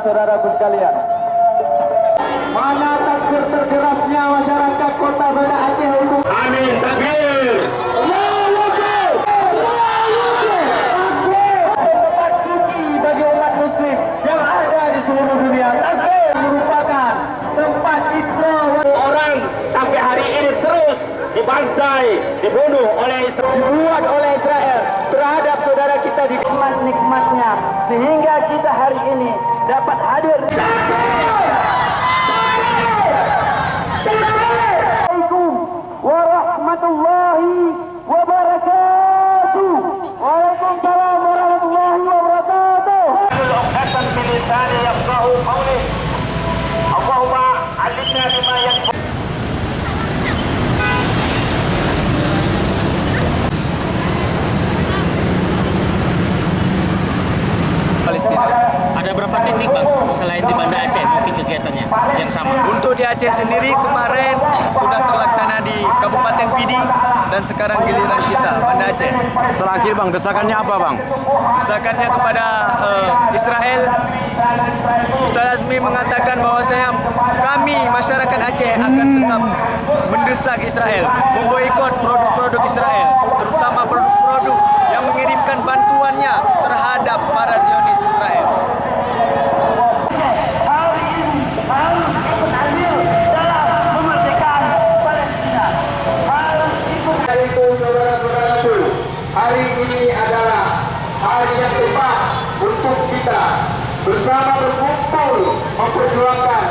saudara-saudaraku sekalian. Mana takbir terkerasnya masyarakat Kota Banda Aceh untuk Amin takbir. tempat suci bagi umat muslim yang ada di seluruh dunia. Takbir merupakan tempat Isra. Orang sampai hari ini terus dibantai, dibunuh oleh Israel. Dibuat oleh Israel terhadap saudara kita di nikmatnya sehingga kita hari ini dapat hadir. Assalamualaikum warahmatullahi wabarakatuh. Waalaikumsalam warahmatullahi wabarakatuh. Al-uqatan min lisani yafqahu qawli. Allahumma 'allimna bima yanfa'una. Palestina. Ada berapa titik Bang selain di Banda Aceh mungkin kegiatannya yang sama? Untuk di Aceh sendiri kemarin sudah terlaksana di Kabupaten Pidi dan sekarang giliran kita Banda Aceh. Terakhir Bang, desakannya apa Bang? Desakannya kepada Israel, Ustaz Azmi mengatakan bahwasanya kami masyarakat Aceh akan tetap mendesak Israel, memboikot produk-produk Israel, terutama produk-produk yang mengirimkan bantuannya terhadap para Zionis Israel. Hari ini harus ikut andil dalam kemerdekaan Palestina. Harus ikut. Itu saudara-saudaraku, hari ini adalah hari yang tepat untuk kita bersama berkumpul memperjuangkan